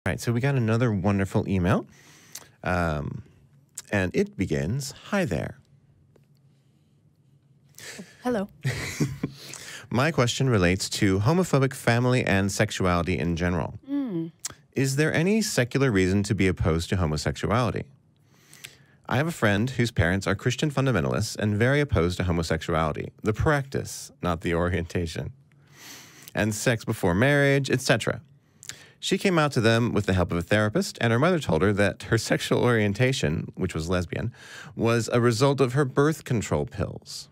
All right, so we got another wonderful email, and it begins, "Hi there. Hello. My question relates to homophobic family and sexuality in general. Is there any secular reason to be opposed to homosexuality? I have a friend whose parents are Christian fundamentalists and very opposed to homosexuality, the practice, not the orientation, and sex before marriage, etc. She came out to them with the help of a therapist, and her mother told her that her sexual orientation, which was lesbian, was a result of her birth control pills.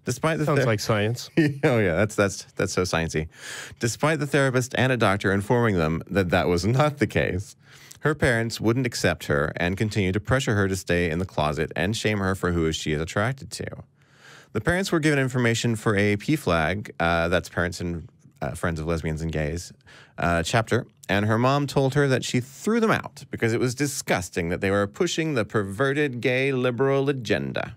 Despite the Sounds like science. Oh yeah, that's so sciencey. Despite the therapist and a doctor informing them that that was not the case, her parents wouldn't accept her and continued to pressure her to stay in the closet and shame her for who she is attracted to. The parents were given information for a PFLAG, that's Parents and Friends of Lesbians and Gays, chapter, and her mom told her that she threw them out because it was disgusting that they were pushing the perverted gay liberal agenda.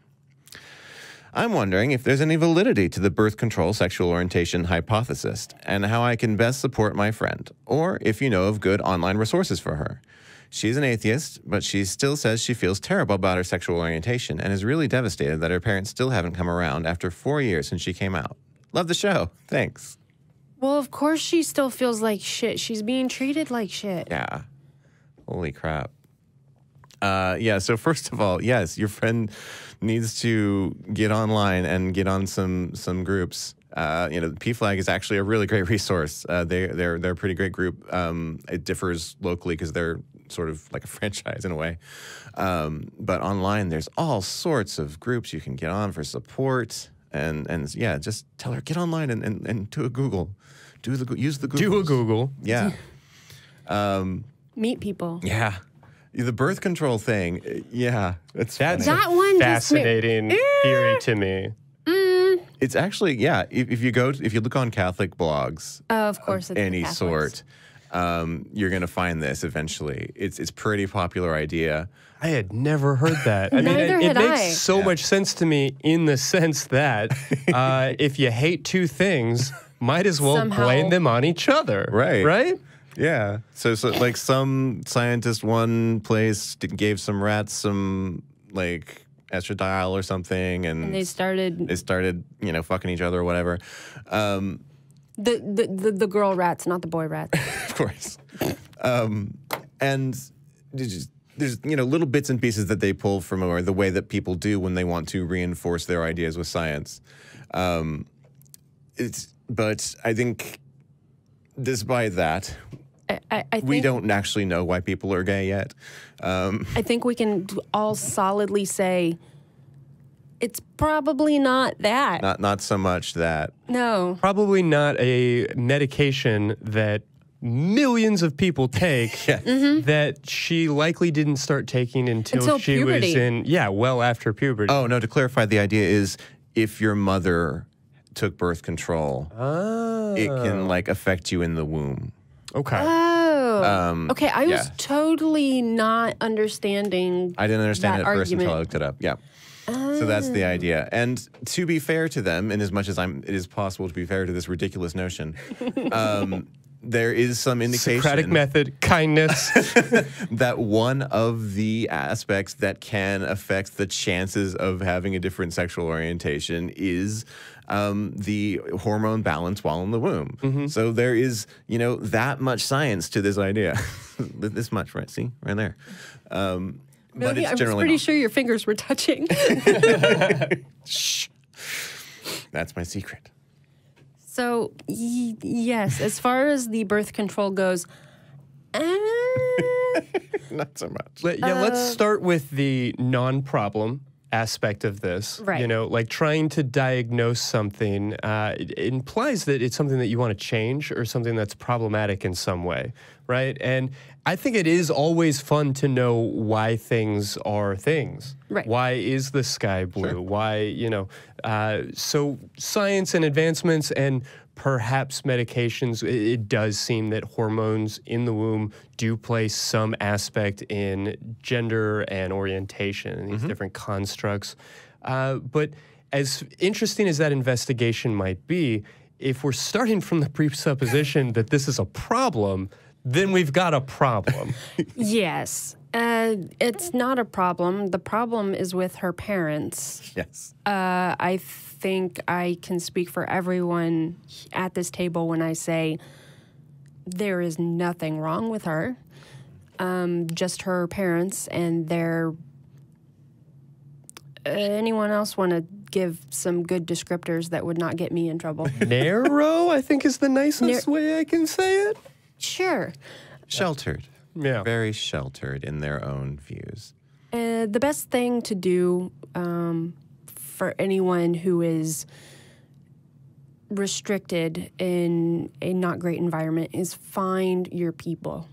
I'm wondering if there's any validity to the birth control sexual orientation hypothesis and how I can best support my friend, or if you know of good online resources for her. She's an atheist, but she still says she feels terrible about her sexual orientation and is really devastated that her parents still haven't come around after 4 years since she came out. Love the show. Thanks. Well, of course she still feels like shit. She's being treated like shit. Yeah. Holy crap. Yeah, so first of all, yes, your friend needs to get online and get on some groups. You know, PFLAG is actually a really great resource. They're a pretty great group. It differs locally because they're sort of like a franchise in a way. But online, there's all sorts of groups you can get on for support. And yeah, just tell her, get online and do a Google. Use the Google. Do a Google. Yeah. Meet people. Yeah. The birth control thing, yeah, that's That's That a one just fascinating theory to me. It's actually, yeah. If you look on Catholic blogs, Of course, it's any the Catholics. sort, you're gonna find this eventually. It's a pretty popular idea. I had never heard that. I mean, Neither it had makes I. so much sense to me in the sense that if you hate two things, might as well Somehow. blame them on each other. Right. Right? Yeah. So like some scientist one place gave some rats some like estradiol or something, and They started fucking each other or whatever. the girl rats, not the boy rats. Of course. And there's little bits and pieces that they pull from, or the way that people do when they want to reinforce their ideas with science. But I think despite that, I think, we don't actually know why people are gay yet. I think we can all solidly say it's probably not that. Not so much that. No. Probably not a medication that millions of people take that she likely didn't start taking until she puberty. was well after puberty. Oh, no, to clarify, the idea is if your mother took birth control, it can like affect you in the womb. Okay. Oh. Okay, I was yeah. totally not understanding. I didn't understand it that at first until I argument. looked it up. Yeah. So that's the idea. And to be fair to them, in as much as it is possible to be fair to this ridiculous notion, there is some indication Socratic method, kindness. that one of the aspects that can affect the chances of having a different sexual orientation is the hormone balance while in the womb. So there is, that much science to this idea. This much, right? See? Right there. But it's I was generally pretty not. sure your fingers were touching. Shh. That's my secret. So, yes, as far as the birth control goes, Not so much. Let's start with the non-problem aspect of this. Right. Like trying to diagnose something it implies that it's something that you want to change or something that's problematic in some way, right? And I think it is always fun to know why things are things. Right. Why is the sky blue? Sure. Why, so science and advancements and perhaps medications, it does seem that hormones in the womb do play some aspect in gender and orientation and these different constructs. But as interesting as that investigation might be, if we're starting from the presupposition that this is a problem, then we've got a problem. Yes. It's not a problem. The problem is with her parents. Yes. I think I can speak for everyone at this table when I say there is nothing wrong with her. Just her parents and their... anyone else want to give some good descriptors that would not get me in trouble? Narrow, I think, is the nicest way I can say it. Sure. Sheltered. Yeah. Very sheltered in their own views. The best thing to do for anyone who is restricted in a not great environment is find your people.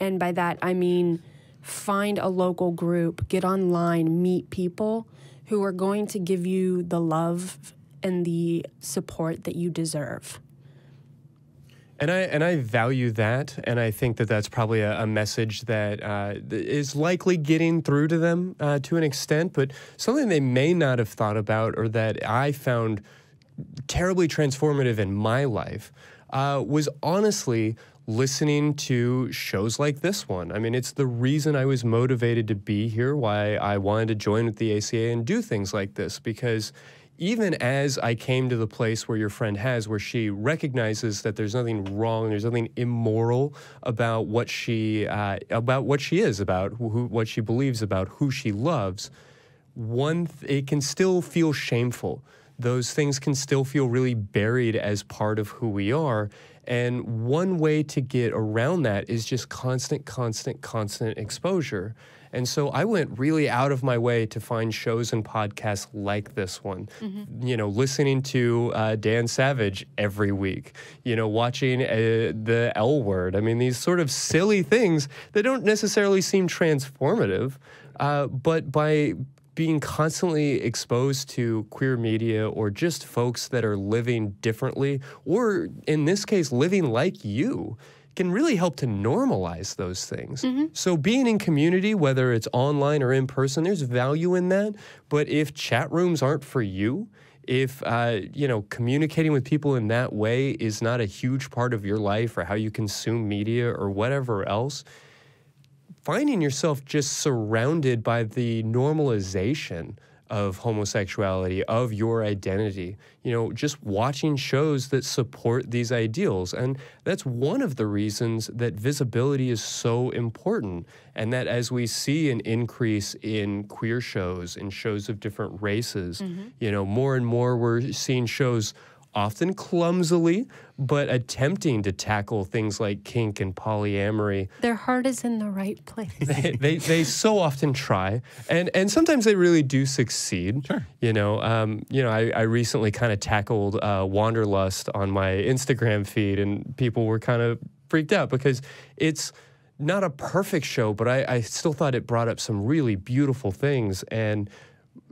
And by that, I mean find a local group, get online, meet people who are going to give you the love and the support that you deserve. And I value that, and I think that that's probably a message that is likely getting through to them to an extent, but something they may not have thought about or that I found terribly transformative in my life was honestly listening to shows like this one. I mean, it's the reason I was motivated to be here, why I wanted to join with the ACA and do things like this, because even as I came to the place where your friend has, where she recognizes that there's nothing wrong, there's nothing immoral about what she is, about what she believes, about who she loves, it can still feel shameful. Those things can still feel really buried as part of who we are. And one way to get around that is just constant exposure. And so I went really out of my way to find shows and podcasts like this one. You know, listening to Dan Savage every week, you know, watching the L Word. I mean, these sort of silly things that don't necessarily seem transformative, but by being constantly exposed to queer media or just folks that are living differently, or in this case, living like you, can really help to normalize those things. So being in community, whether it's online or in person, there's value in that. But if chat rooms aren't for you, if you know, communicating with people in that way is not a huge part of your life or how you consume media or whatever else, finding yourself just surrounded by the normalization of homosexuality, of your identity, you know, just watching shows that support these ideals. And that's one of the reasons that visibility is so important. And that as we see an increase in queer shows, in shows of different races, you know, more and more we're seeing shows often clumsily, but attempting to tackle things like kink and polyamory. Their heart is in the right place. They so often try, and sometimes they really do succeed. Sure. You know, I recently kind of tackled wanderlust on my Instagram feed, and people were kind of freaked out because it's not a perfect show, but I still thought it brought up some really beautiful things. And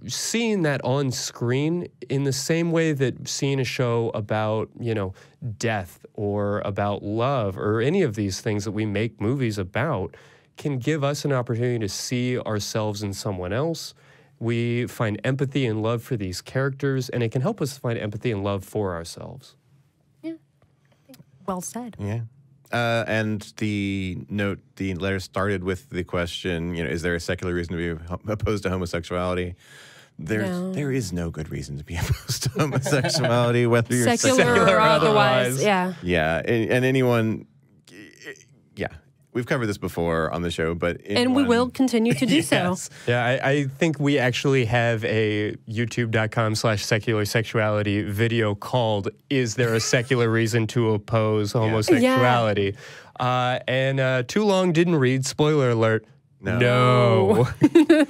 seeing that on screen in the same way that seeing a show about, you know, death or about love or any of these things that we make movies about can give us an opportunity to see ourselves in someone else. We find empathy and love for these characters, and it can help us find empathy and love for ourselves. Yeah. Well said. Yeah. And the letter started with the question, you know, is there a secular reason to be opposed to homosexuality? There is no good reason to be opposed to homosexuality, whether you're secular or otherwise. Yeah. Yeah. And anyone, yeah. We've covered this before on the show, but and we will continue to do so. Yeah, I think we actually have a youtube.com/secularsexuality video called "Is There a Secular Reason to Oppose Homosexuality?" And too long didn't read. Spoiler alert. No.